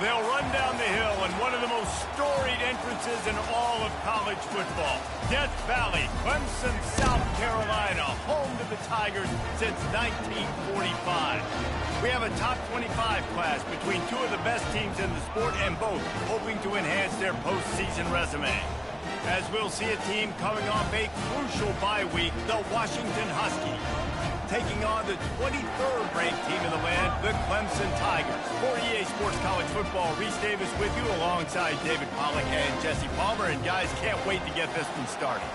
They'll run down the hill in one of the most storied entrances in all of college football. Death Valley, Clemson, South Carolina, home to the Tigers since 1945. We have a top 25 class between two of the best teams in the sport and both hoping to enhance their postseason resume. As we'll see a team coming off a crucial bye week, the Washington Huskies, taking on the 23rd ranked team in the land, the Clemson Tigers. For EA Sports College Football, Reese Davis with you alongside David Pollack and Jesse Palmer. And guys, can't wait to get this one started.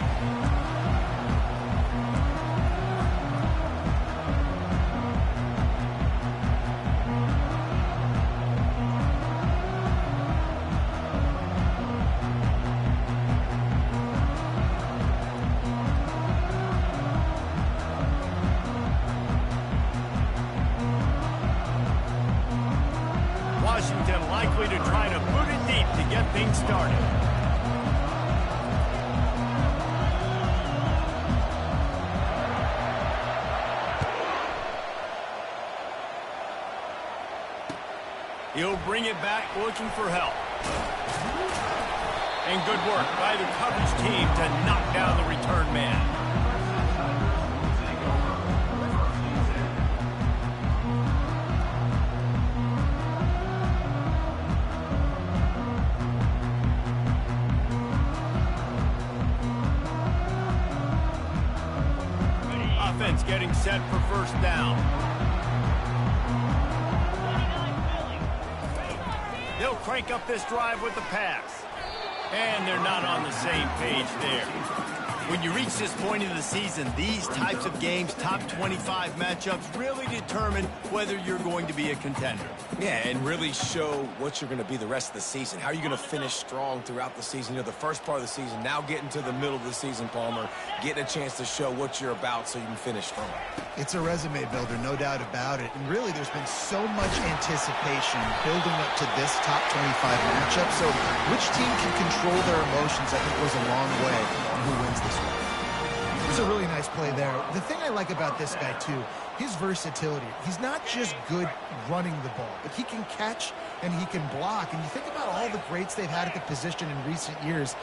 Washington likely to try to boot it deep to get things started. He'll bring it back looking for help. And good work by the coverage team to knock down the return man. Offense getting set for first down. They'll crank up this drive with the pass. And they're not on the same page there. When you reach this point in the season, these types of games, top 25 matchups, really determine whether you're going to be a contender. Yeah, and really show what you're going to be the rest of the season. How are you going to finish strong throughout the season? You know, the first part of the season, now getting to the middle of the season, Palmer, getting a chance to show what you're about so you can finish strong. It's a resume builder, no doubt about it. And really, there's been so much anticipation building up to this top 25 matchup. So which team can control their emotions, I think, goes a long way on who wins this one. It's a really nice play there. The thing I like about this guy, too, his versatility. He's not just good running the ball, but he can catch and he can block. And you think about all the greats they've had at the position in recent years.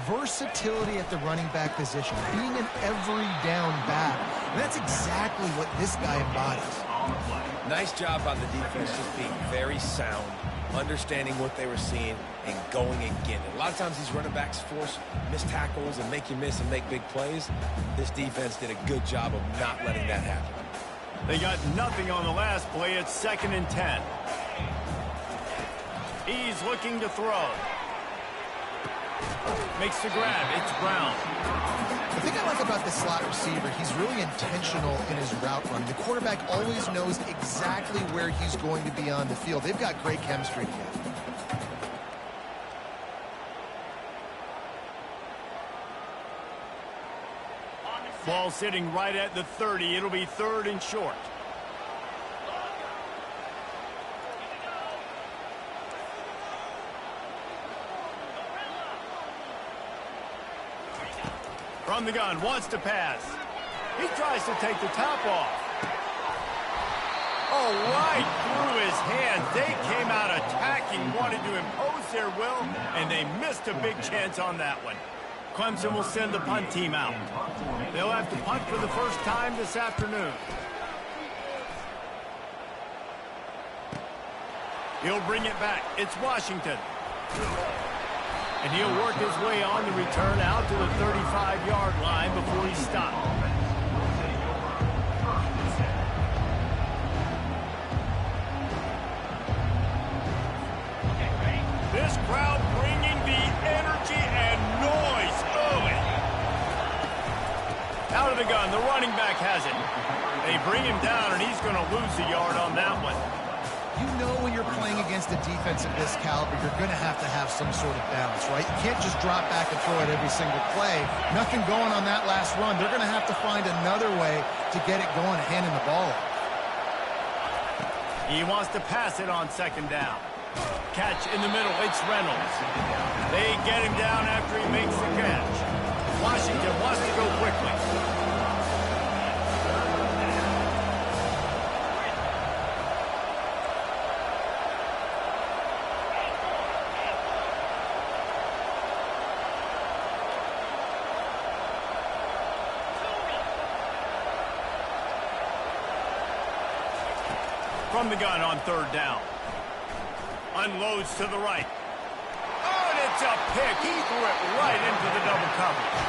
Versatility at the running back position, being an every down back. And that's exactly what this guy embodies. Nice job by the defense, just being very sound, understanding what they were seeing, and going and getting it. A lot of times these running backs force missed tackles and make you miss and make big plays. This defense did a good job of not letting that happen. They got nothing on the last play. It's 2nd and 10. He's looking to throw. Makes the grab. It's Brown. The thing I like about this slot receiver, he's really intentional in his route running. The quarterback always knows exactly where he's going to be on the field. They've got great chemistry together. Ball sitting right at the 30. It'll be 3rd and short. From the gun, wants to pass. He tries to take the top off. Oh, right through his hands. They came out attacking, wanted to impose their will, and they missed a big chance on that one. Clemson will send the punt team out. They'll have to punt for the first time this afternoon. He'll bring it back. It's Washington. And he'll work his way on the return out to the 35-yard line before he stopped. This crowd bringing the energy and noise early. Out of the gun, the running back has it. They bring him down, and he's going to lose a yard on that one. You know when you're playing against a defense of this caliber, you're going to have some sort of balance, right? You can't just drop back and throw it every single play. Nothing going on that last run. They're going to have to find another way to get it going and handing the ball off. He wants to pass it on 2nd down. Catch in the middle, it's Reynolds. They get him down after he makes the catch. Washington wants to go quickly. from the gun on third down. Unloads to the right. Oh, and it's a pick. He threw it right into the double coverage.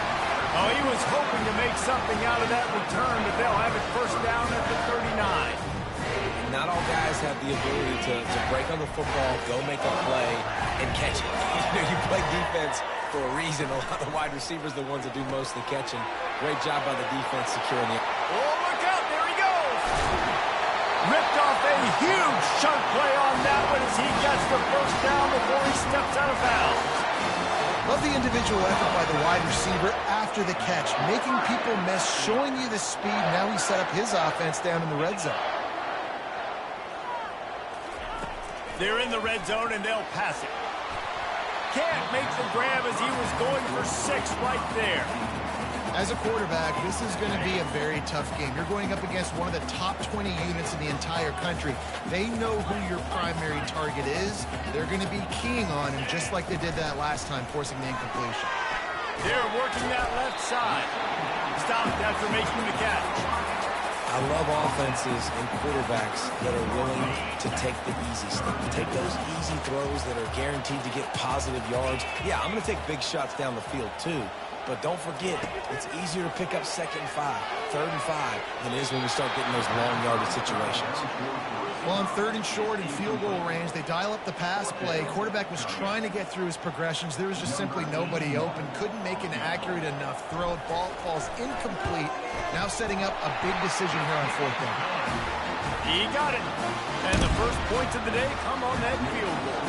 Oh, he was hoping to make something out of that return, but they'll have it first down at the 39. Not all guys have the ability to break on the football, go make a play, and catch it. You play defense for a reason. A lot of wide receivers are the ones that do most of the catching. Great job by the defense securing it. Oh, look out. There he goes. Ripped off a huge chunk play on that one as he gets the first down before he steps out of bounds. Love the individual effort by the wide receiver after the catch, making people miss, showing you the speed. Now he set up his offense down in the red zone. They're in the red zone, and they'll pass it. Can't make the grab as he was going for 6 right there. As a quarterback, this is going to be a very tough game. You're going up against one of the top 20 units in the entire country. They know who your primary target is. They're going to be keying on him, just like they did that last time, forcing the incompletion. They're working that left side. Stopped after making the catch. I love offenses and quarterbacks that are willing to take the easy stuff, take those easy throws that are guaranteed to get positive yards. Yeah, I'm going to take big shots down the field too, but don't forget, it's easier to pick up 2nd and 5, 3rd and 5 than it is when we start getting those long yardage situations. Well, on 3rd and short and field goal range, they dial up the pass play. Quarterback was trying to get through his progressions. There was just simply nobody open. Couldn't make an accurate enough throw. Ball falls incomplete. Now setting up a big decision here on 4th down. He got it. And the first points of the day come on that field goal.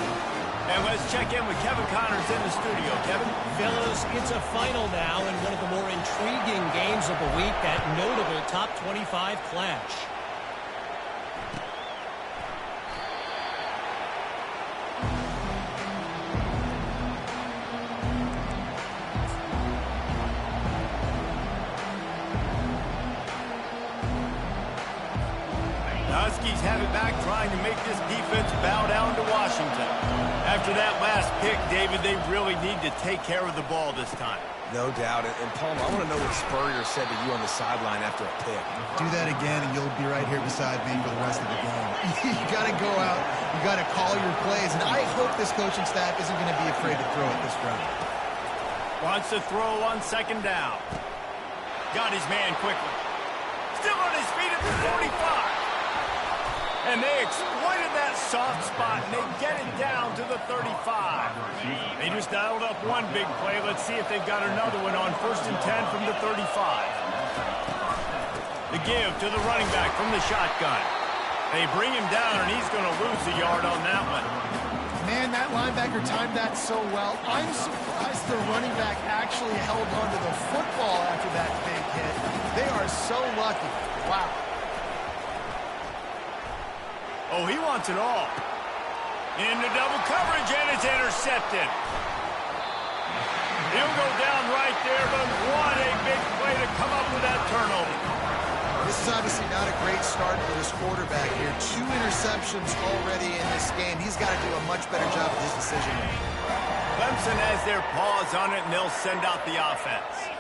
And let's check in with Kevin Connors in the studio. Kevin? Fellas, it's a final now in one of the more intriguing games of the week, that notable top 25 clash. Huskies have it back, trying to make this defense bow down to Washington. After that last pick, David, they really need to take care of the ball this time. No doubt. And Palmer, I want to know what Spurrier said to you on the sideline after a pick. Do that again, and you'll be right here beside me for the rest of the game. You got to go out. You got to call your plays. And I hope this coaching staff isn't going to be afraid to throw it this round. Wants to throw on 2nd down. Got his man quickly. Still on his feet at the 45. And they exploited that soft spot, and they get it down to the 35. They just dialed up one big play. Let's see if they've got another one on 1st and 10 from the 35. The give to the running back from the shotgun. They bring him down, and he's going to lose a yard on that one. Man, that linebacker timed that so well. I'm surprised the running back actually held onto the football after that big hit. They are so lucky. Wow. Oh, he wants it all. Into double coverage, and it's intercepted. He'll go down right there, but what a big play to come up with that turnover. This is obviously not a great start for this quarterback here. 2 interceptions already in this game. He's got to do a much better job with his decision making. Clemson has their paws on it, and they'll send out the offense.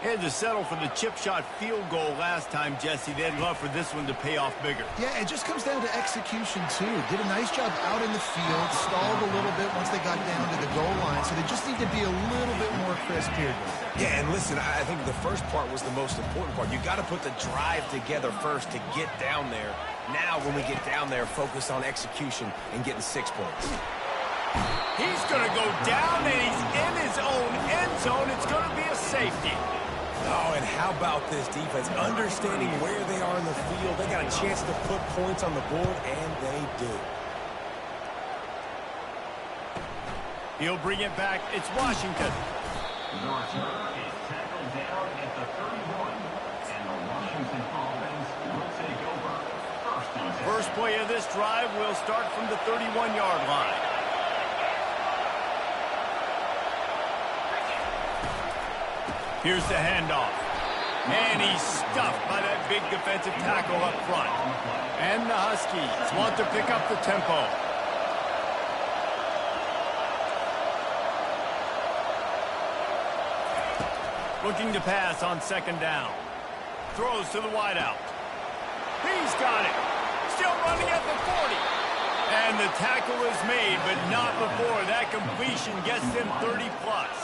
Had to settle for the chip shot field goal last time, Jesse. They'd love for this one to pay off bigger. Yeah, it just comes down to execution, too. Did a nice job out in the field, stalled a little bit once they got down to the goal line, so they just need to be a little bit more crisp here. Yeah, and listen, I think the first part was the most important part. You got to put the drive together first to get down there. Now, when we get down there, focus on execution and getting 6 points. He's going to go down, and he's in his own end zone. It's going to be a safety. Oh, and how about this defense? Understanding where they are in the field. They got a chance to put points on the board, and they do. He'll bring it back. It's Washington. Northern is tackled down at the 31, and the Washington offense will take over. First play of this drive will start from the 31-yard line. Here's the handoff. And he's stuffed by that big defensive tackle up front. And the Huskies want to pick up the tempo. Looking to pass on 2nd down. Throws to the wideout. He's got it. Still running at the 40. And the tackle is made, but not before that completion gets them 30-plus.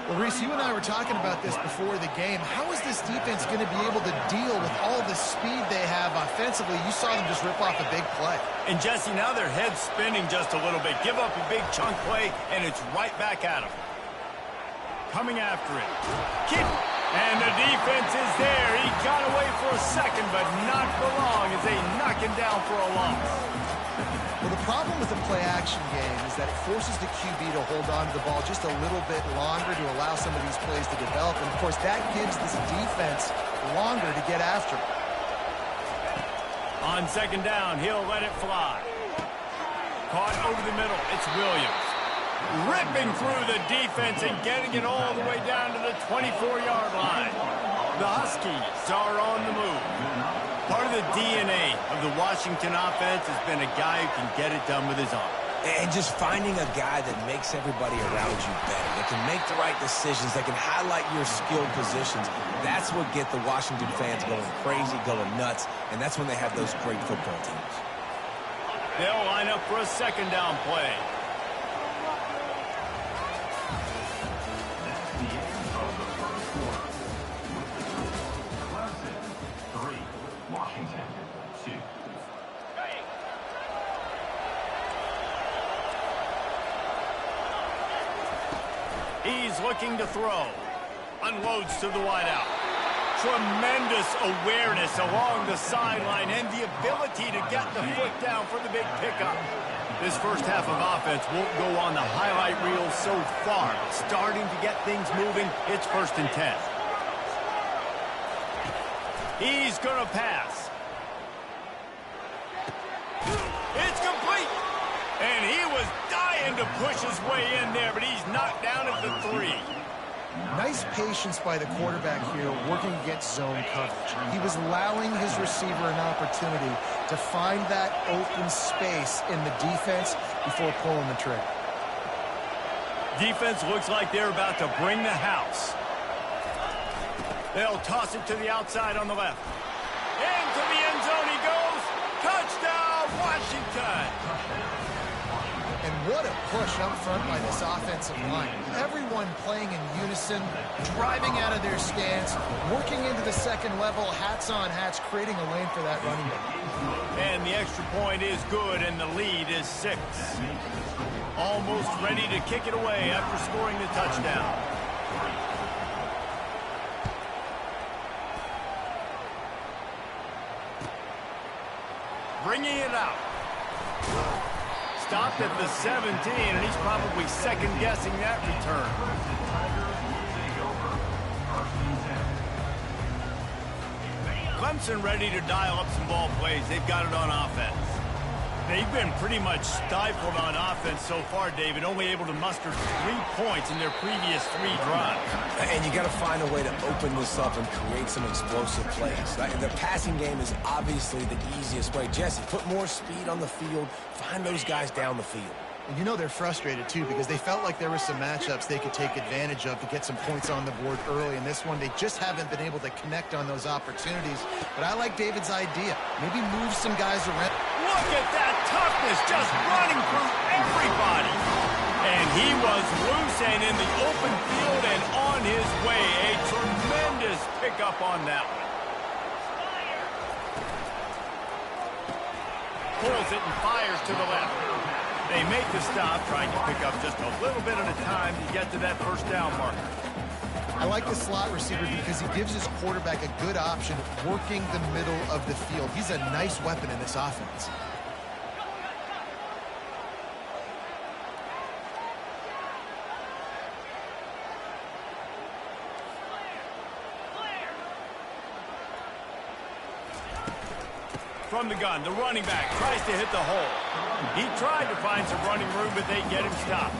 Well, Reese, you and I were talking about this before the game. How is this defense going to be able to deal with all the speed they have offensively? You saw them just rip off a big play. And, Jesse, now their head's spinning just a little bit. Give up a big chunk play, and it's right back at them. Coming after it. Keep. And the defense is there. He got away for a second, but not for long as they knock him down for a loss. Well, the problem with the play-action game is that it forces the QB to hold on to the ball just a little bit longer to allow some of these plays to develop. And, of course, that gives this defense longer to get after it. On second down, he'll let it fly. Caught over the middle. It's Williams. Ripping through the defense and getting it all the way down to the 24-yard line. The Huskies are on the move. Part of the DNA of the Washington offense has been a guy who can get it done with his arm. And just finding a guy that makes everybody around you better, that can make the right decisions, that can highlight your skilled positions. That's what gets the Washington fans going crazy, going nuts, and that's when they have those great football teams. They'll line up for a second down play. Washington, 2. He's looking to throw. Unloads to the wideout. Tremendous awareness along the sideline and the ability to get the foot down for the big pickup. This first half of offense won't go on the highlight reel so far. Starting to get things moving. It's 1st and 10. He's going to pass. It's complete. And he was dying to push his way in there, but he's knocked down at the 3. Nice patience by the quarterback here working against zone coverage. He was allowing his receiver an opportunity to find that open space in the defense before pulling the trigger. Defense looks like they're about to bring the house. They'll toss it to the outside on the left. Into the end zone he goes. Touchdown, Washington. And what a push up front by this offensive line. Everyone playing in unison, driving out of their stance, working into the second level, hats on hats, creating a lane for that running back. And the extra point is good, and the lead is 6. Almost ready to kick it away after scoring the touchdown. Bringing it out. Stopped at the 17, and he's probably second-guessing that return. Clemson ready to dial up some ball plays. They've got it on offense. They've been pretty much stifled on offense so far, David, only able to muster 3 points in their previous 3 drives. And you got to find a way to open this up and create some explosive plays. The passing game is obviously the easiest way. Jesse, put more speed on the field. Find those guys down the field. And you know they're frustrated, too, because they felt like there were some matchups they could take advantage of to get some points on the board early. In this one, they just haven't been able to connect on those opportunities. But I like David's idea. Maybe move some guys around. Look at that toughness, just running through everybody. And he was loose and in the open field and on his way. A tremendous pickup on that one. Pulls it and fires to the left. They make the stop, trying to pick up just a little bit at a time to get to that first down marker. I like the slot receiver because he gives his quarterback a good option working the middle of the field. He's a nice weapon in this offense. From the gun, the running back tries to hit the hole. He tried to find some running room, but they get him stopped.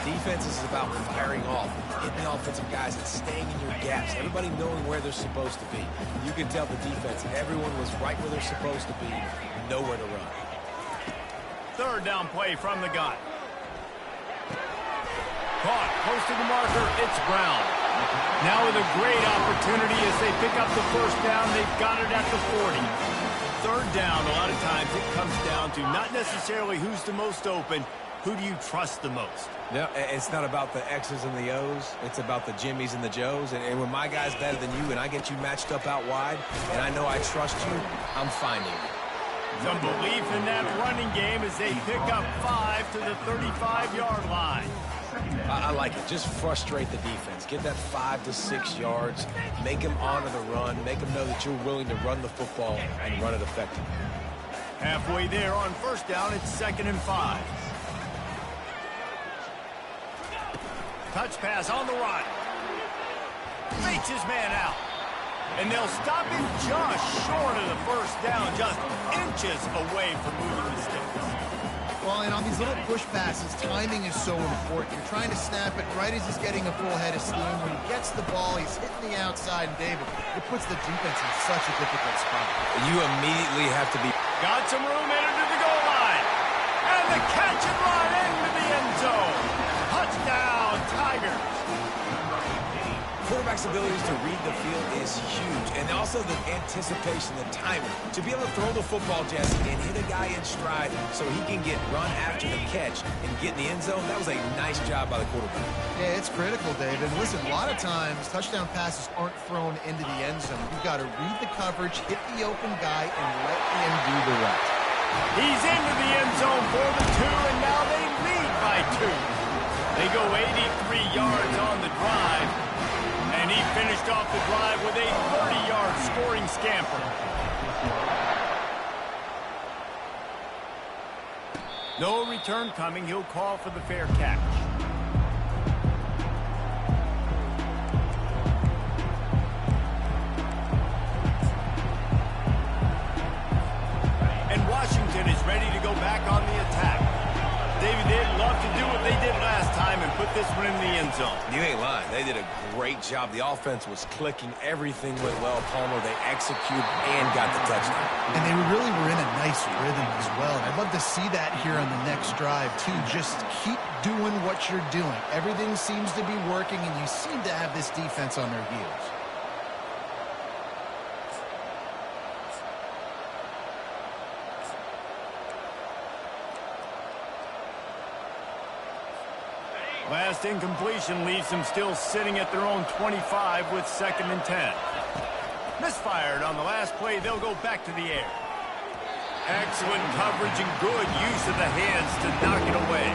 Defense is about firing off, hitting the offensive guys and staying in your gaps. Everybody knowing where they're supposed to be. You can tell the defense, everyone was right where they're supposed to be, nowhere to run. Third down play from the gun. Caught, close to the marker, it's Brown. Now with a great opportunity as they pick up the first down, they've got it at the 40. third down, a lot of times it comes down to not necessarily who's the most open, who do you trust the most? No, it's not about the X's and the O's. It's about the Jimmies and the Joes. And when my guy's better than you and I get you matched up out wide and I know I trust you, I'm finding you. Some belief in that running game as they pick up 5 to the 35-yard line. I like it. Just frustrate the defense. Get that 5 to 6 yards. Make them honor the run. Make them know that you're willing to run the football and run it effectively. Halfway there on first down, it's 2nd and 5. Touch pass on the run. Fakes his man out. And they'll stop him just short of the first down, just inches away from moving the sticks. Well, and on these little push passes, timing is so important. You're trying to snap it right as he's getting a full head of steam. When he gets the ball, he's hitting the outside, and David, it puts the defense in such a difficult spot. You immediately have to be... Got some room headed to the goal line. And the catch and run into the end zone. Touchdown, Tigers. Quarterback's abilities to read the field is huge, and also the anticipation, the timing. To be able to throw the football, Jesse, and hit a guy in stride so he can get run after the catch and get in the end zone, that was a nice job by the quarterback. Yeah, it's critical, David. Listen, a lot of times, touchdown passes aren't thrown into the end zone. You've got to read the coverage, hit the open guy, and let him do the rest. He's into the end zone for the 2, and now they lead by 2. They go 83 yards on the drive. And he finished off the drive with a 30-yard scoring scamper. No return coming. He'll call for the fair catch. And Washington is ready to go back on the attack. David, they'd love to do what they did last time and put this one in the end zone. You ain't lying. They did a great job. The offense was clicking. Everything went well. Palmer, they executed and got the touchdown. And they really were in a nice rhythm as well. And I'd love to see that here on the next drive, too. Just keep doing what you're doing. Everything seems to be working, and you seem to have this defense on their heels. Last incompletion leaves them still sitting at their own 25 with 2nd and 10. Misfired on the last play. They'll go back to the air. Excellent coverage and good use of the hands to knock it away.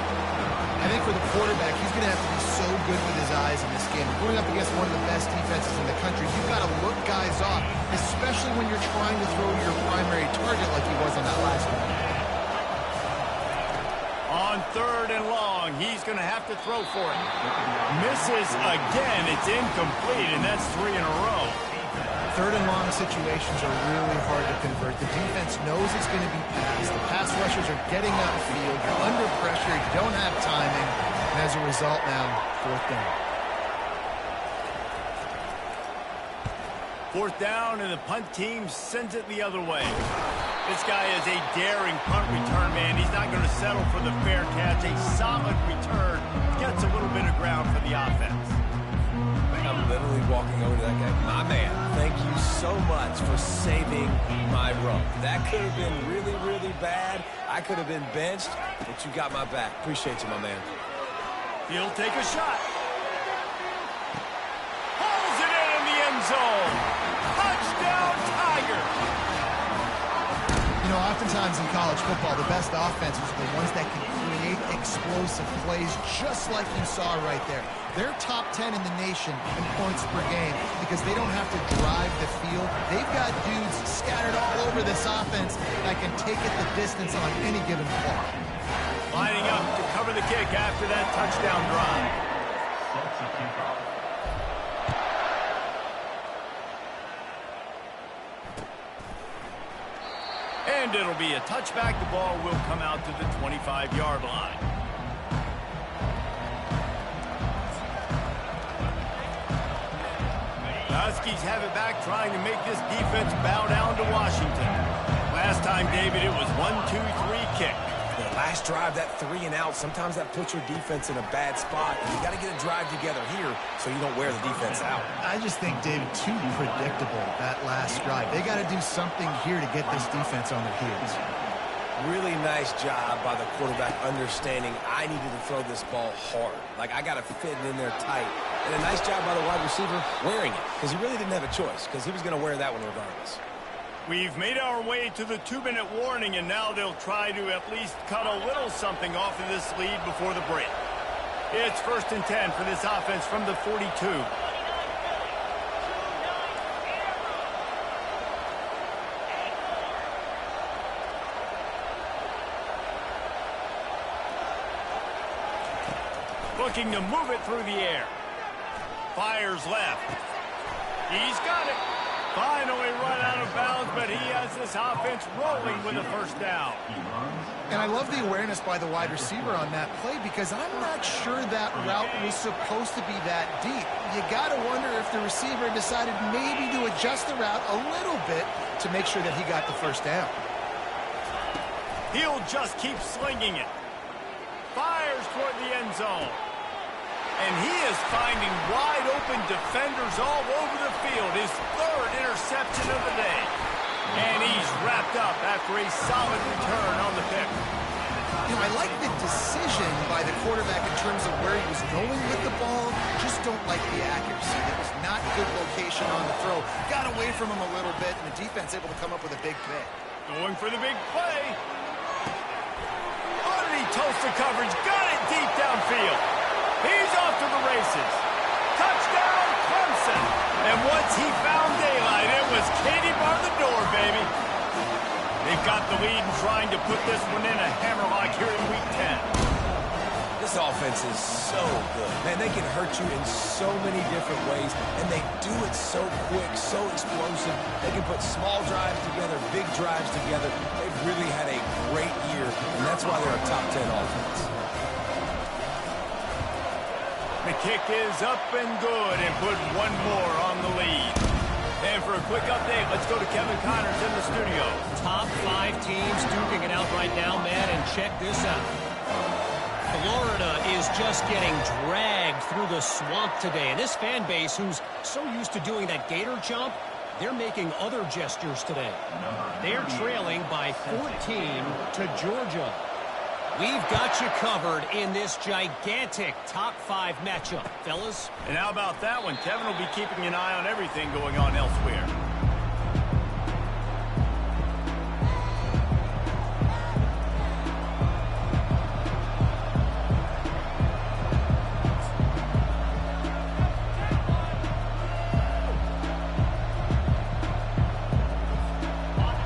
I think for the quarterback, he's going to have to be so good with his eyes in this game. Going up against one of the best defenses in the country, you've got to look guys off, especially when you're trying to throw to your primary target like he was on that last one. On 3rd and long, he's going to have to throw for it. Misses again. It's incomplete, and that's 3 in a row. 3rd and long situations are really hard to convert. The defense knows it's going to be passed. The pass rushers are getting upfield. You're under pressure. You don't have timing. And as a result now, 4th down. 4th down, and the punt team sends it the other way. This guy is a daring punt return man. He's not going to settle for the fair catch. A solid return gets a little bit of ground for the offense. I'm literally walking over to that guy. My man, thank you so much for saving my run. That could have been really, really bad. I could have been benched, but you got my back. Appreciate you, my man. He'll take a shot. Pulls it in the end zone. Touchdown, Tigers. You know, oftentimes in college football, the best offenses are the ones that can create explosive plays, just like you saw right there. They're top 10 in the nation in points per game because they don't have to drive the field. They've got dudes scattered all over this offense that can take it the distance on any given play. Lining up to cover the kick after that touchdown drive. Sets a kickoff. And it'll be a touchback. The ball will come out to the 25-yard line. The Huskies have it back, trying to make this defense bow down to Washington. Last time, David, it was 1-2-3 kick. last drive, that 3 and out, sometimes that puts your defense in a bad spot. And you got to get a drive together here so you don't wear the defense out. I just think, David, too predictable, that last drive. They got to do something here to get this defense on their heels. Really nice job by the quarterback understanding I needed to throw this ball hard. Like, I got to fit it in there tight. And a nice job by the wide receiver wearing it, because he really didn't have a choice, because he was going to wear that one regardless. We've made our way to the 2-minute warning, and now they'll try to at least cut a little something off of this lead before the break. It's 1st and 10 for this offense from the 42. Looking to move it through the air. Fires left. He's got it. Finally run out of bounds, but he has this offense rolling with a 1st down. And I love the awareness by the wide receiver on that play, because I'm not sure that route was supposed to be that deep. You got to wonder if the receiver decided maybe to adjust the route a little bit to make sure that he got the 1st down. He'll just keep slinging it. Fires toward the end zone. And he is finding wide-open defenders all over the field. His 3rd interception of the day. And he's wrapped up after a solid return on the pick. You know, I like the decision by the quarterback in terms of where he was going with the ball. Just don't like the accuracy. There was not good location on the throw. Got away from him a little bit, and the defense able to come up with a big pick. Going for the big play. Underneath toast the coverage. Got it deep downfield. He's off to the races. Touchdown, Clemson. And once he found daylight, it was Katie bar the door, baby. They've got the lead and trying to put this one in a hammerlock here in Week 10. This offense is so good. Man, they can hurt you in so many different ways, and they do it so quick, so explosive. They can put small drives together, big drives together. They've really had a great year, and that's why they're a top 10 offense. The kick is up and good, and put one more on the lead. And for a quick update, let's go to Kevin Connors in the studio. Top 5 teams duking it out right now, Matt, and check this out. Florida is just getting dragged through the swamp today. And this fan base, who's so used to doing that gator jump, they're making other gestures today. They're trailing by 14 to Georgia. We've got you covered in this gigantic top 5 matchup, fellas. And how about that one? Kevin will be keeping an eye on everything going on elsewhere.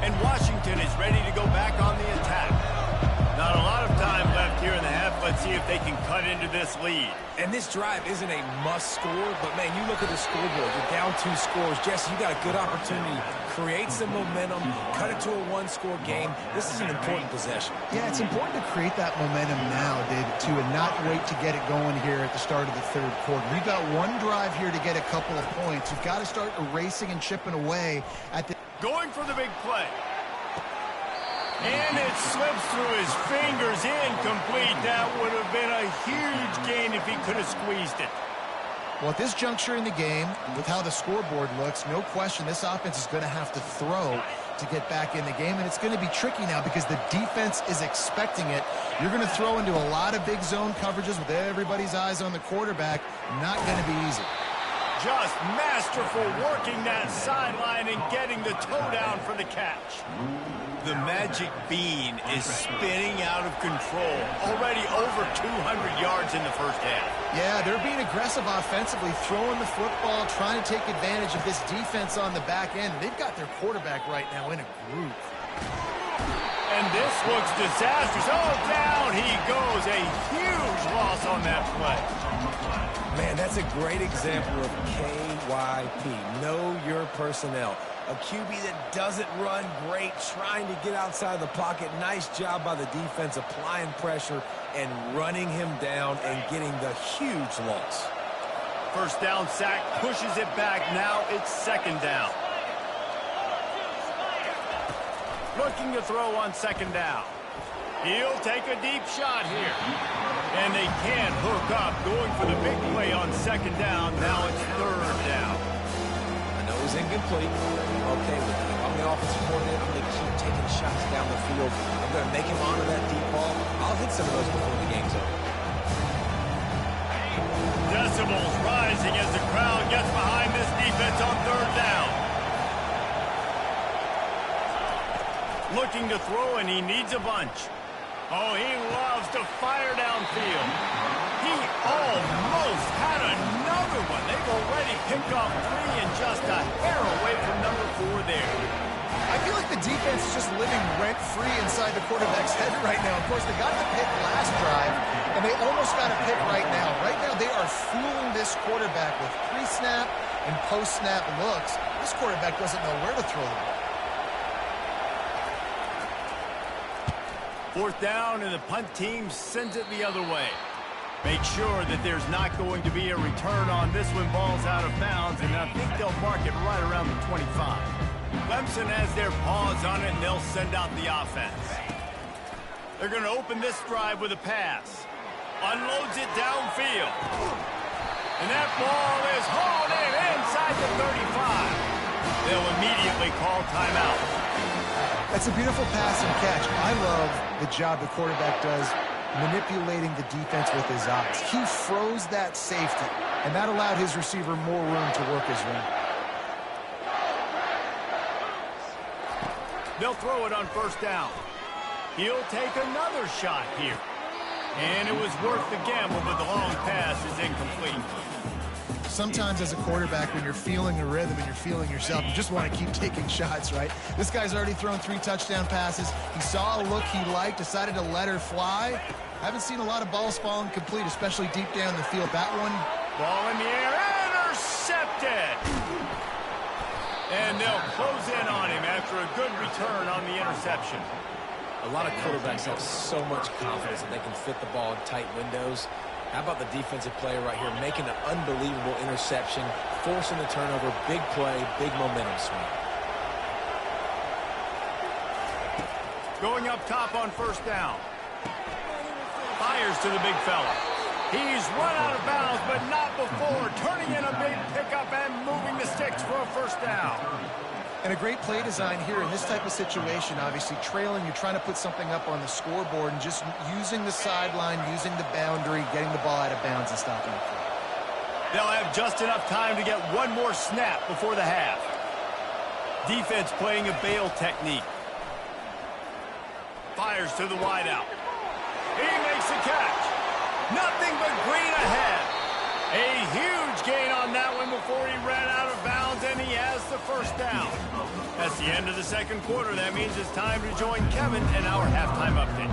And Washington is ready to go back on the attack. Not a lot of time left here in the half. Let's see if they can cut into this lead. And this drive isn't a must score, but man, you look at the scoreboard, you're down 2 scores. Jesse, you got a good opportunity. Create some momentum, cut it to a 1-score game. This is an important possession. Yeah, it's important to create that momentum now, David, too, and not wait to get it going here at the start of the 3rd quarter. We've got one drive here to get a couple of points. You've got to start erasing and chipping away at the... Going for the big play. And it slips through his fingers, incomplete. That would have been a huge gain if he could have squeezed it. Well, at this juncture in the game, with how the scoreboard looks, no question this offense is going to have to throw to get back in the game, and it's going to be tricky now because the defense is expecting it. You're going to throw into a lot of big zone coverages with everybody's eyes on the quarterback. Not going to be easy. Just masterful working that sideline and getting the toe down for the catch. The magic bean is spinning out of control. Already over 200 yards in the 1st half. Yeah, they're being aggressive offensively, throwing the football, trying to take advantage of this defense on the back end. They've got their quarterback right now in a groove. And this looks disastrous. Oh, down he goes. A huge loss on that play. Man, that's a great example of KYP. Know your personnel. A QB that doesn't run great, trying to get outside the pocket. Nice job by the defense applying pressure and running him down and getting the huge loss. 1st down sack, pushes it back. Now it's 2nd down. Looking to throw on 2nd down. He'll take a deep shot here. And they can't hook up, going for the big play on second down. Now it's third down. I know it was incomplete. I'm okay with that. I'm the offensive coordinator. I'm going to keep taking shots down the field. I'm going to make him honor that deep ball. I'll hit some of those before the game's over. Decibels rising as the crowd gets behind this defense on third down. Looking to throw, and he needs a bunch. Oh, he loves to fire downfield. He almost had another one. They've already picked off 3 and just a hair away from number 4 there. I feel like the defense is just living rent-free inside the quarterback's head right now. Of course, they got the pick last drive, and they almost got a pick right now. Right now, they are fooling this quarterback with pre-snap and post-snap looks. This quarterback doesn't know where to throw the ball. Fourth down, and the punt team sends it the other way. Make sure that there's not going to be a return on this when ball's out of bounds, and I think they'll mark it right around the 25. Clemson has their paws on it, and they'll send out the offense. They're going to open this drive with a pass. Unloads it downfield. And that ball is hauled in inside the 35. They'll immediately call timeout. That's a beautiful pass and catch. I love the job the quarterback does manipulating the defense with his eyes. He froze that safety, and that allowed his receiver more room to work his route. They'll throw it on first down. He'll take another shot here. And it was worth the gamble, but the long pass is incomplete. Sometimes as a quarterback, when you're feeling the rhythm and you're feeling yourself, you just want to keep taking shots, right? This guy's already thrown 3 touchdown passes. He saw a look he liked, decided to let her fly. Haven't seen a lot of balls falling complete, especially deep down the field. That one. Ball in the air, intercepted. And they'll close in on him after a good return on the interception. A lot of quarterbacks have so much confidence that they can fit the ball in tight windows. How about the defensive player right here making an unbelievable interception, forcing the turnover, big play, big momentum swing. Going up top on first down. Fires to the big fella. He's run out of bounds, but not before turning in a big pickup and moving the sticks for a first down. And a great play design here in this type of situation. Obviously, trailing, you're trying to put something up on the scoreboard and just using the sideline, using the boundary, getting the ball out of bounds and stopping the play. They'll have just enough time to get one more snap before the half. Defense playing a bail technique. Fires to the wideout. He makes the catch. Nothing but green ahead. A huge gain on that one before he ran out of bounds, and he has the first down. That's the end of the second quarter. That means it's time to join Kevin in our halftime update.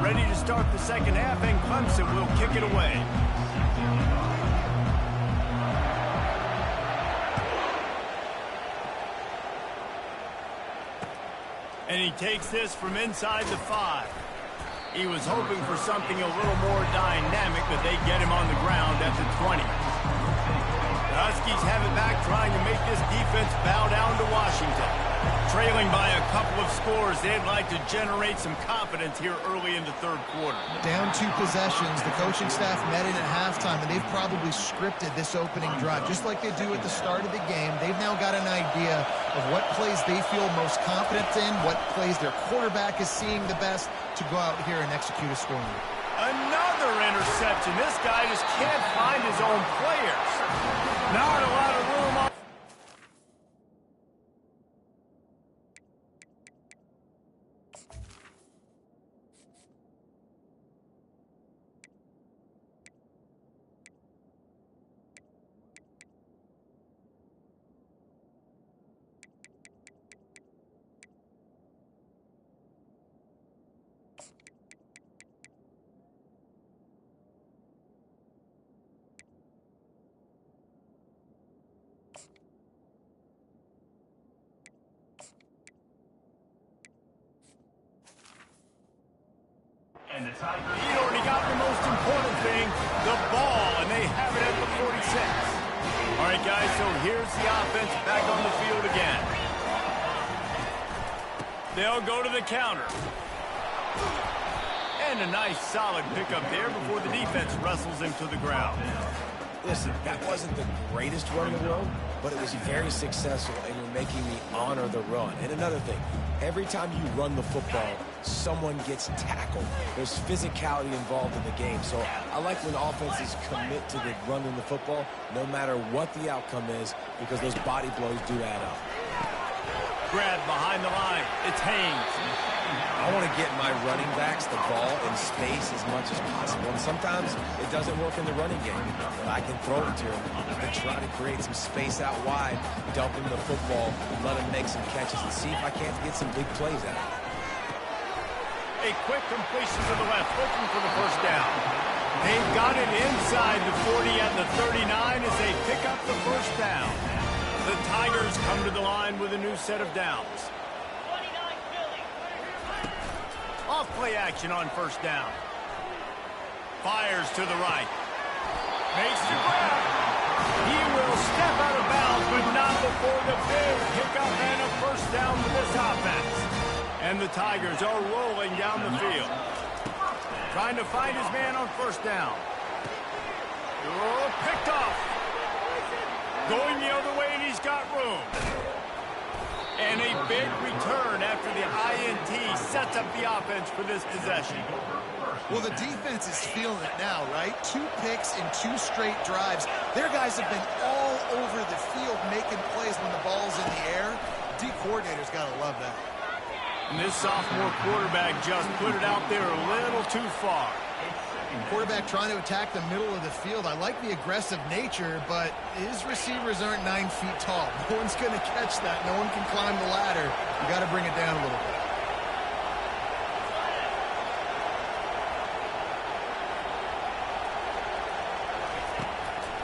Ready to start the second half, and Clemson will kick it away. And he takes this from inside the 5. He was hoping for something a little more dynamic, but they get him on the ground at the 20. The Huskies have it back, trying to make this defense bow down to Washington. Trailing by a couple of scores, they'd like to generate some confidence here early in the third quarter. Down 2 possessions, the coaching staff met in at halftime, and they've probably scripted this opening drive, just like they do at the start of the game. They've now got an idea of what plays they feel most confident in, what plays their quarterback is seeing the best to go out here and execute a scoring. Another interception. This guy just can't find his own players. Not a lot of room on. And the Tigers. He already got the most important thing, the ball, and they have it at the 46. All right, guys, so here's the offense back on the field again. They'll go to the counter. And a nice solid pickup there before the defense wrestles him to the ground. Listen, that wasn't the greatest run in the world, but it was very successful, and you're making me honor the run. And another thing, every time you run the football, someone gets tackled. There's physicality involved in the game. So I like when offenses commit to the running the football, no matter what the outcome is, because those body blows do add up. Grab behind the line. It's Haynes. I want to get my running backs the ball in space as much as possible. And sometimes it doesn't work in the running game, but I can throw it to him and try to create some space out wide, dump him the football, let him make some catches, and see if I can't get some big plays out of it. A quick completion to the left, looking for the first down. They've got it inside the 40 and the 39 as they pick up the first down. The Tigers come to the line with a new set of downs. Off play action on first down. Fires to the right. Makes the grab. He will step out of bounds, but not before the big pickup and a first down for this offense. And the Tigers are rolling down the field. Trying to find his man on first down. Oh, picked off. Going the other way, and he's got room. And a big return after the INT sets up the offense for this possession. Well, the defense is feeling it now, right? 2 picks in 2 straight drives. Their guys have been all over the field making plays when the ball's in the air. D coordinator's got to love that. And this sophomore quarterback just put it out there a little too far. Quarterback trying to attack the middle of the field. I like the aggressive nature, but his receivers aren't 9 feet tall. No one's going to catch that. No one can climb the ladder. You got to bring it down a little bit.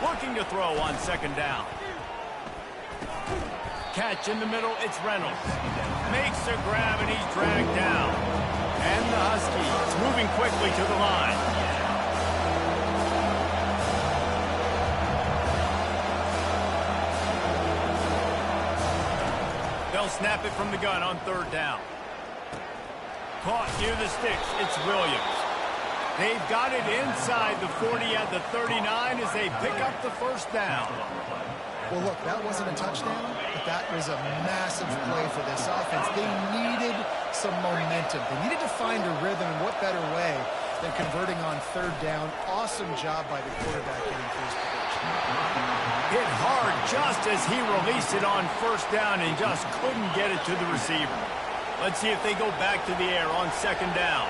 Looking to throw on second down. Catch in the middle, it's Reynolds. Makes a grab, and he's dragged down. And the Huskies moving quickly to the line. They'll snap it from the gun on third down. Caught near the sticks, it's Williams. They've got it inside the 40 at the 39 as they pick up the first down. Well, look, that wasn't a touchdown, but that was a massive play for this offense. They needed some momentum. They needed to find a rhythm, and what better way than converting on third down. Awesome job by the quarterback getting first position. Hit hard just as he released it on first down and just couldn't get it to the receiver. Let's see if they go back to the air on second down.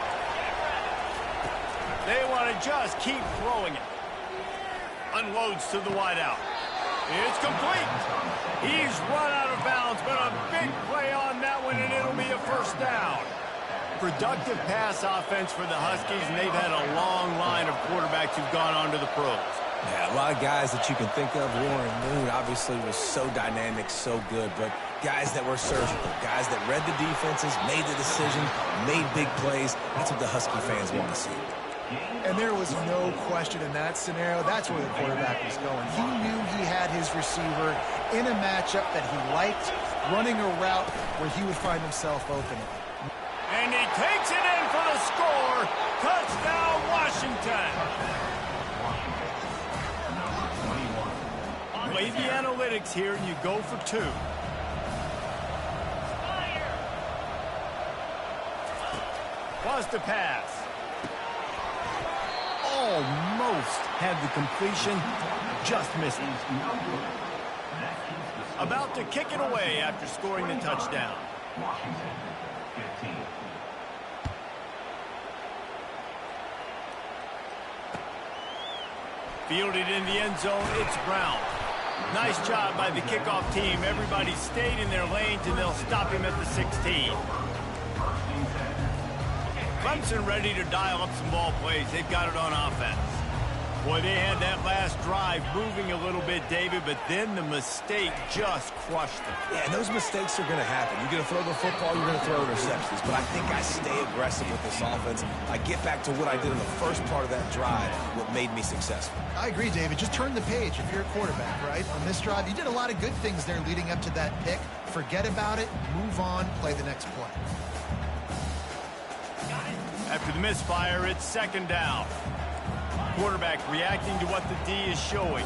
They want to just keep throwing it. Unloads to the wideout. It's complete. He's run out of bounds, but a big play on that one, and it'll be a first down. Productive pass offense for the Huskies, and they've had a long line of quarterbacks who've gone on to the pros. Yeah, a lot of guys that you can think of. Warren Moon obviously was so dynamic, so good, but guys that were surgical, guys that read the defenses, made the decision, made big plays. That's what the Husky fans want to see. And there was no question in that scenario. That's where the quarterback was going. He knew he had his receiver in a matchup that he liked, running a route where he would find himself open. And he takes it in for the score. Touchdown, Washington. Play the analytics here, and you go for 2. Was to pass. Almost had the completion, just missed it. About to kick it away after scoring the touchdown. Washington, 15. Fielded in the end zone, it's Brown. Nice job by the kickoff team. Everybody stayed in their lanes, and they'll stop him at the 16. Clemson ready to dial up some ball plays. They've got it on offense. Boy, they had that last drive moving a little bit, David, but then the mistake just crushed them. Yeah, and those mistakes are going to happen. You're going to throw the football, you're going to throw interceptions. But I think I stay aggressive with this offense. I get back to what I did in the first part of that drive, what made me successful. I agree, David. Just turn the page if you're a quarterback, right? On this drive, you did a lot of good things there leading up to that pick. Forget about it, move on, play the next play. After the misfire, it's second down. Quarterback reacting to what the D is showing.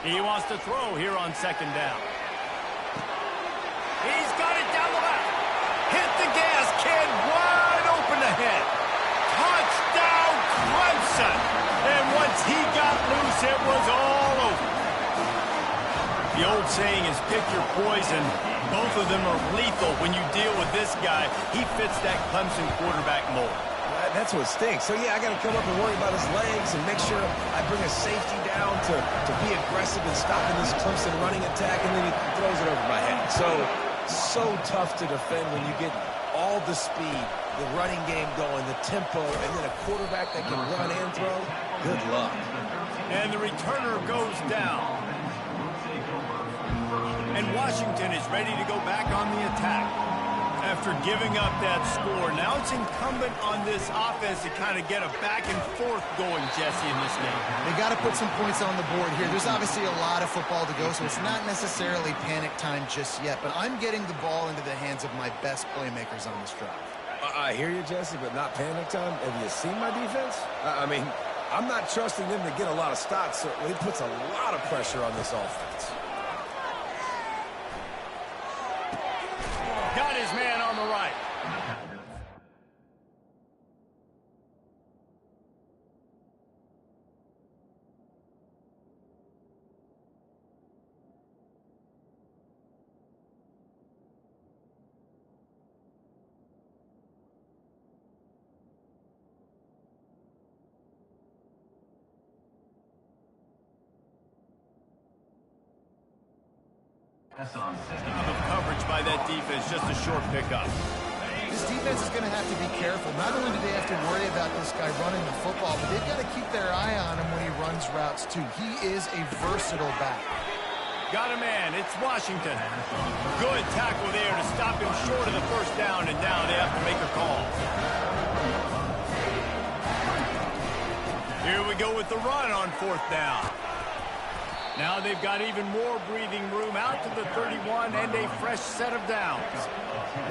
He wants to throw here on second down. He's got it down the left. Hit the gas, kid. Wide open ahead. Touchdown, Clemson. And once he got loose, it was all over. The old saying is pick your poison. Both of them are lethal when you deal with this guy. He fits that Clemson quarterback mold. That's what stinks. So, yeah, I got to come up and worry about his legs and make sure I bring a safety down to be aggressive in stopping this Clemson running attack, and then he throws it over my head. So tough to defend when you get all the speed, the running game going, the tempo, and then a quarterback that can run and throw. Good luck. And the returner goes down. And Washington is ready to go back on the attack. After giving up that score, now it's incumbent on this offense to kind of get a back and forth going, Jesse, in this game. They got to put some points on the board here. There's obviously a lot of football to go, so it's not necessarily panic time just yet, but I'm getting the ball into the hands of my best playmakers on this drive. I hear you, Jesse, but not panic time. Have you seen my defense? I mean, I'm not trusting them to get a lot of stops, so it puts a lot of pressure on this offense. Got his man on the right. Of coverage by that defense, just a short pickup. This defense is going to have to be careful. Not only do they have to worry about this guy running the football, but they've got to keep their eye on him when he runs routes, too. He is a versatile back. Got a man. It's Washington. Good tackle there to stop him short of the first down, and now they have to make a call. Here we go with the run on fourth down. Now they've got even more breathing room out to the 31 and a fresh set of downs.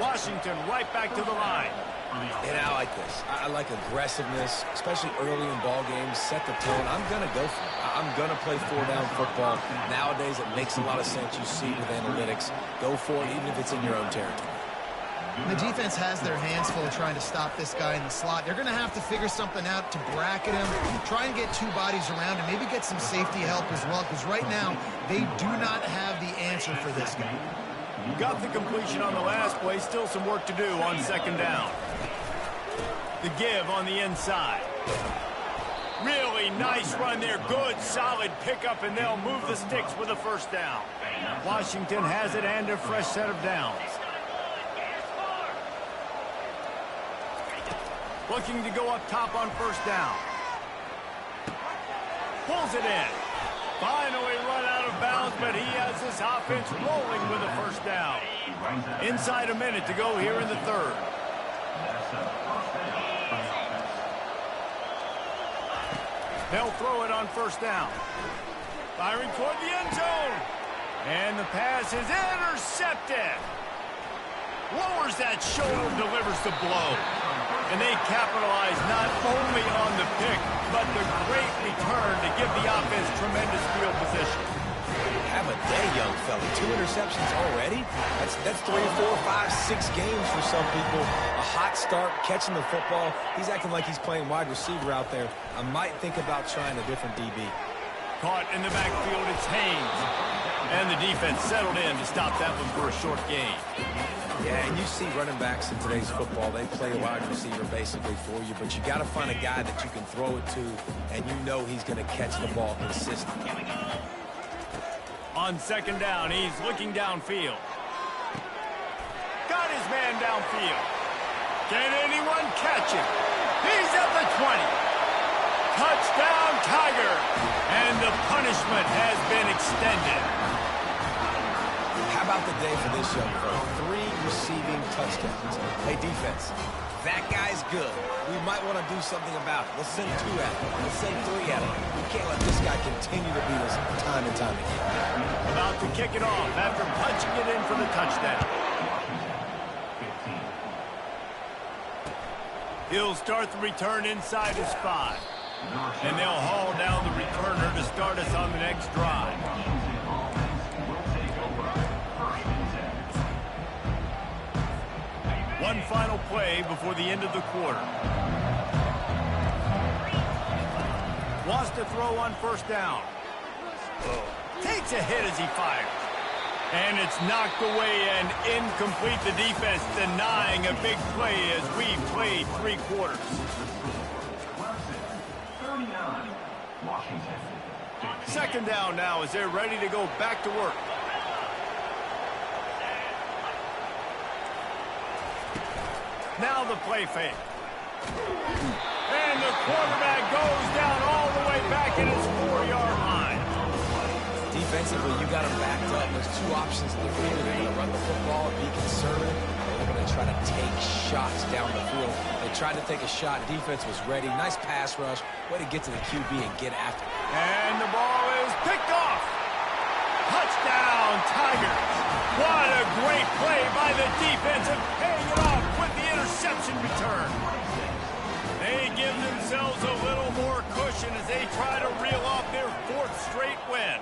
Washington right back to the line. And I like this. I like aggressiveness, especially early in ball games. Set the tone. I'm going to go for it. I'm going to play four-down football. Nowadays, it makes a lot of sense. You see with analytics. Go for it, even if it's in your own territory. The defense has their hands full trying to stop this guy in the slot. They're going to have to figure something out to bracket him, try and get two bodies around him, maybe get some safety help as well, because right now they do not have the answer for this guy. Got the completion on the last play. Still some work to do on second down. The give on the inside. Really nice run there. Good, solid pickup, and they'll move the sticks with a first down. Washington has it and a fresh set of downs. Looking to go up top on first down. Pulls it in. Finally run out of bounds, but he has this offense rolling with a first down. Inside a minute to go here in the third. They'll throw it on first down. Firing toward the end zone. And the pass is intercepted. Lowers that shoulder, delivers the blow. And they capitalize not only on the pick, but the great return to give the offense tremendous field position. Have a day, young fella. 2 interceptions already? That's 3, 4, 5, 6 games for some people. A hot start, catching the football. He's acting like he's playing wide receiver out there. I might think about trying a different DB. Caught in the backfield, it's Haynes. And the defense settled in to stop that one for a short gain. Yeah, and you see running backs in today's football, they play a wide receiver basically for you, but you got to find a guy that you can throw it to, and you know he's going to catch the ball consistently. On second down, he's looking downfield. Got his man downfield. Can anyone catch him? He's at the 20. Touchdown, Tiger. And the punishment has been extended. How about the day for this young fella? 3 receiving touchdowns. Hey, defense, that guy's good. We might want to do something about it. Let's send 2 at him. Let's send 3 at him. We can't let this guy continue to beat us time and time again. About to kick it off after punching it in for the touchdown. He'll start the return inside his 5. And they'll haul down the returner to start us on the next drive. One final play before the end of the quarter. Wants to throw on first down. Takes a hit as he fires. And it's knocked away and incomplete. The defense denying a big play as we played 3 quarters. 39, Washington. Second down now as they're ready to go back to work. Now the play fake. And the quarterback goes down all the way back at his 4-yard line. Defensively, you got them backed up. There's 2 options in the field. They're going to run the football and be conservative, or they're going to try to take shots down the field. They tried to take a shot. Defense was ready. Nice pass rush. Way to get to the QB and get after it. And the ball is picked off. Touchdown, Tigers. What a great play by the defense of paying it off with the interception return. They give themselves a little more cushion as they try to reel off their 4th straight win.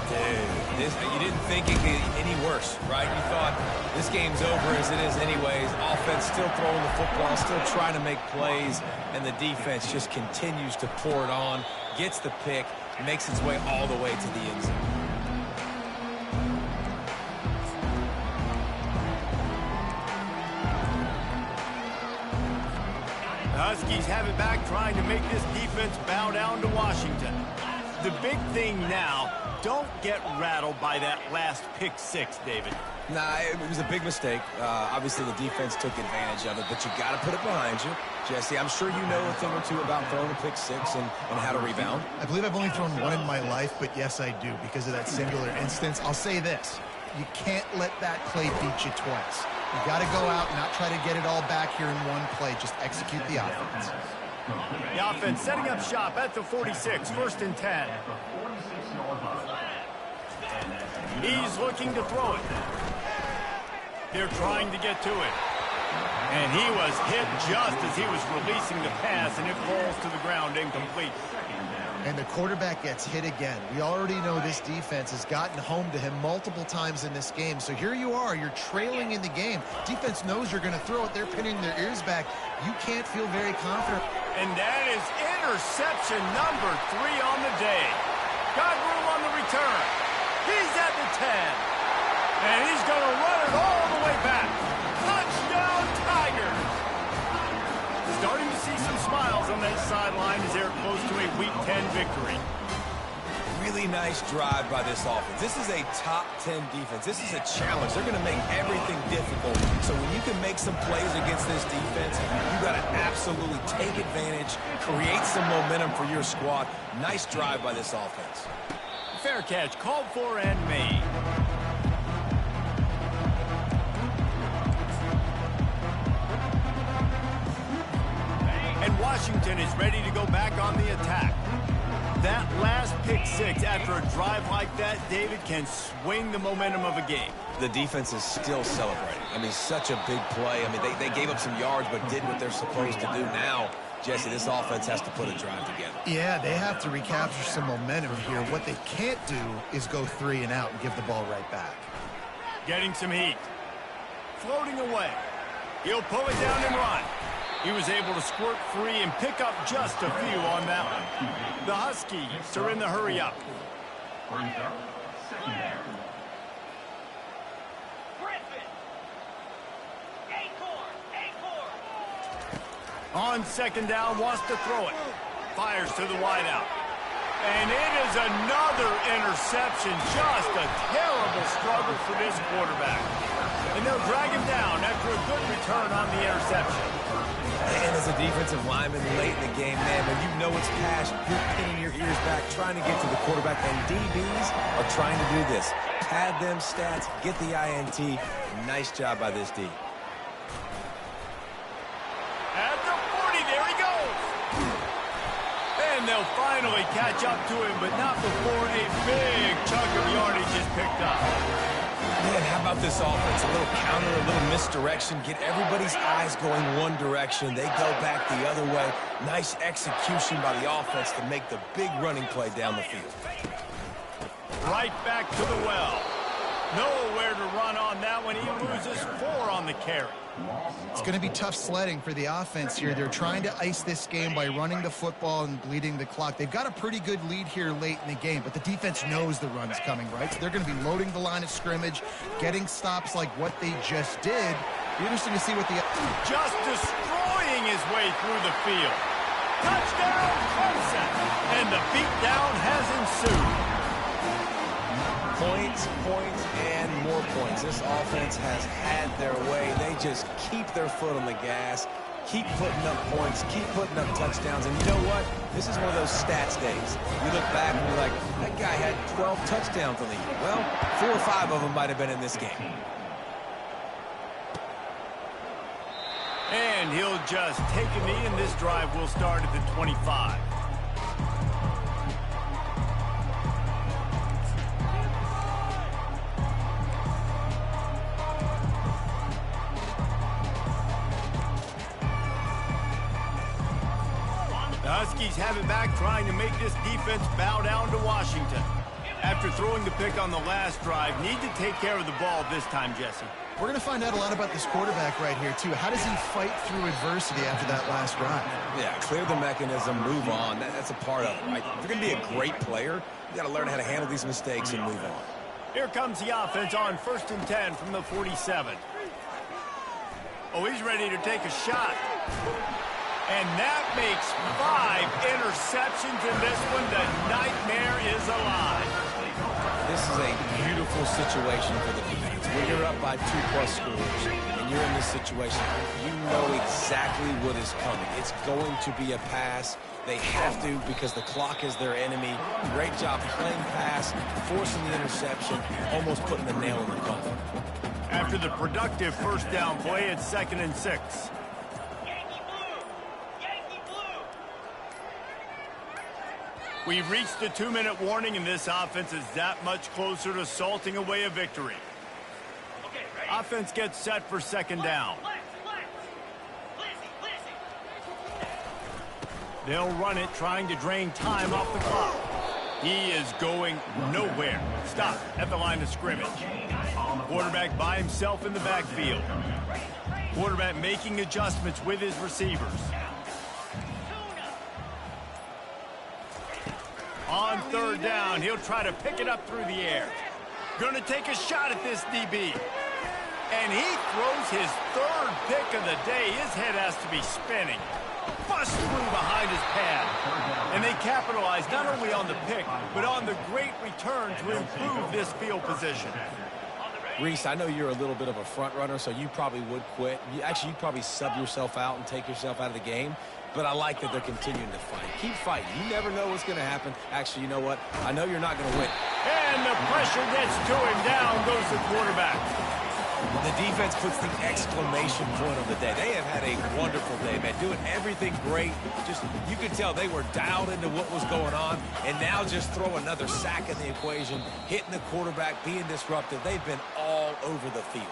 Dude, you didn't think it could get any worse, right? You thought this game's over as it is anyways. Offense still throwing the football, still trying to make plays, and the defense just continues to pour it on, gets the pick, makes its way all the way to the end zone. The Huskies have it back, trying to make this defense bow down to Washington. The big thing now, don't get rattled by that last pick 6, David. Nah, it was a big mistake. Obviously, the defense took advantage of it, but you got to put it behind you. Jesse, I'm sure you know a thing or two about throwing a pick 6 and how to rebound. I believe I've only thrown 1 in my life, but yes, I do because of that singular instance. I'll say this. You can't let that play beat you twice. You got to go out and not try to get it all back here in one play. Just execute the offense. The offense setting up shop at the 46, 1st and 10. He's looking to throw it. They're trying to get to it. And he was hit just as he was releasing the pass, and it falls to the ground incomplete. And the quarterback gets hit again. We already know this defense has gotten home to him multiple times in this game. So here you are, you're trailing in the game. Defense knows you're going to throw it. They're pinning their ears back. You can't feel very confident. And that is interception number 3 on the day. Got room on the return. He's at the 10. And he's going to run it all the way back. Touchdown, Tigers. Starting to see some smiles on that sideline as they're close to a Week 10 victory. Really nice drive by this offense. This is a top 10 defense. This is a challenge. They're going to make everything difficult. So when you can make some plays against this defense, you got to absolutely take advantage, create some momentum for your squad. Nice drive by this offense. Fair catch, called for and made. And Washington is ready to go back on the attack. That last pick 6 after a drive like that, David, can swing the momentum of a game. The defense is still celebrating. I mean, such a big play. I mean, they gave up some yards but did what they're supposed to do. Now, Jesse, this offense has to put a drive together. Yeah, they have to recapture some momentum here. What they can't do is go 3 and out and give the ball right back. Getting some heat. Floating away. He'll pull it down and run. He was able to squirt free and pick up just a few on that one. The Huskies are in the hurry up. On second down, wants to throw it. Fires to the wideout. And it is another interception. Just a terrible struggle for this quarterback. And they'll drag him down after a good return on the interception. And as a defensive lineman late in the game, man, when you know it's pass, you're pinning your ears back, trying to get to the quarterback. And DBs are trying to do this. Pad them stats, get the INT. Nice job by this D. At the 40, there he goes. And they'll finally catch up to him, but not before a big chunk of yardage is picked up. Man, how about this offense? A little counter, a little misdirection. Get everybody's eyes going one direction. They go back the other way. Nice execution by the offense to make the big running play down the field. Right back to the well. Nowhere to run on that one. He loses 4 on the carry. It's going to be tough sledding for the offense here. They're trying to ice this game by running the football and bleeding the clock. They've got a pretty good lead here late in the game, but the defense knows the run's coming, right? So they're going to be loading the line of scrimmage, getting stops like what they just did. Be interesting to see what the... Just destroying his way through the field. Touchdown, Clemson! And the beatdown has ensued. Points, and more points. This offense has had their way. They just keep their foot on the gas, keep putting up points, keep putting up touchdowns. And you know what? This is one of those stats days. You look back and you're like, that guy had 12 touchdowns on the year. Well, 4 or 5 of them might have been in this game. And he'll just take a knee, and this drive will start at the 25. The Huskies have it back, trying to make this defense bow down to Washington. After throwing the pick on the last drive, need to take care of the ball this time, Jesse. We're going to find out a lot about this quarterback right here, too. How does he fight through adversity after that last drive? Yeah, clear the mechanism, move on. That's a part of it, right? If you're going to be a great player, you got to learn how to handle these mistakes and move on. Here comes the offense on 1st and 10 from the 47. Oh, he's ready to take a shot. And that makes 5 interceptions in this one. The nightmare is alive. This is a beautiful situation for the defense. When you're up by 2+ scores and you're in this situation, you know exactly what is coming. It's going to be a pass. They have to because the clock is their enemy. Great job playing pass, forcing the interception, almost putting the nail in the coffin. After the productive first down play, it's 2nd and 6. We've reached the 2-minute warning, and this offense is that much closer to salting away a victory. Offense gets set for 2nd down. They'll run it, trying to drain time off the clock. He is going nowhere. Stop at the line of scrimmage. Quarterback by himself in the backfield. Quarterback making adjustments with his receivers. On 3rd down, he'll try to pick it up through the air. Gonna take a shot at this DB. And he throws his 3rd pick of the day. His head has to be spinning. Bust through behind his pad. And they capitalize not only on the pick, but on the great return to improve this field position. Reese, I know you're a little bit of a front runner, so you probably would quit. You'd probably sub yourself out and take yourself out of the game. But I like that they're continuing to fight. Keep fighting. You never know what's going to happen. Actually, you know what? I know you're not going to win. And the pressure gets to him. Down goes the quarterback. The defense puts the exclamation point of the day. They have had a wonderful day, man. Doing everything great. Just, you could tell they were dialed into what was going on. And now just throw another sack in the equation. Hitting the quarterback, being disruptive. They've been all over the field.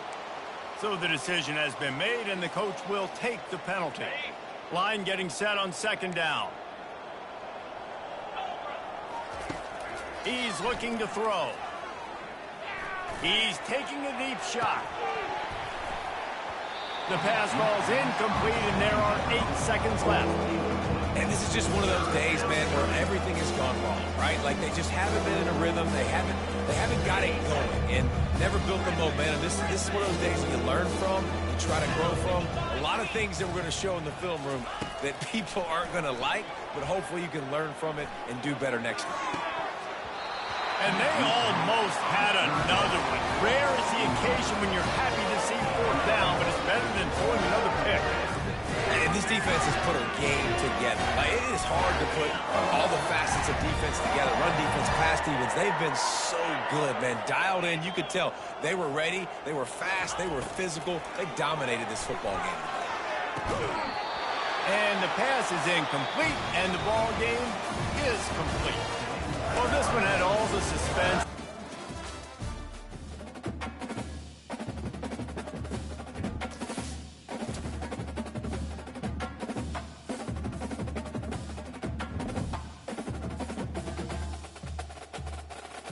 So the decision has been made, and the coach will take the penalty. Line getting set on 2nd down. He's looking to throw. He's taking a deep shot. The pass falls incomplete, and there are 8 seconds left. And this is just one of those days, man, where everything has gone wrong, right? Like they just haven't been in a rhythm. They haven't got it going and never built the momentum. This is one of those days that you learn from, you try to grow from. A lot of things that we're going to show in the film room that people aren't going to like, but hopefully you can learn from it and do better next time. And they almost had another one. Rare is the occasion when you're happy to see 4th down, but it's better than throwing another pick. And this defense has put a game together. Like, it is hard to put all the facets of defense together. Run defense, pass defense. They've been so good, man. Dialed in. You could tell they were ready. They were fast. They were physical. They dominated this football game. And the pass is incomplete, and the ball game is complete. Well, this one had all the suspense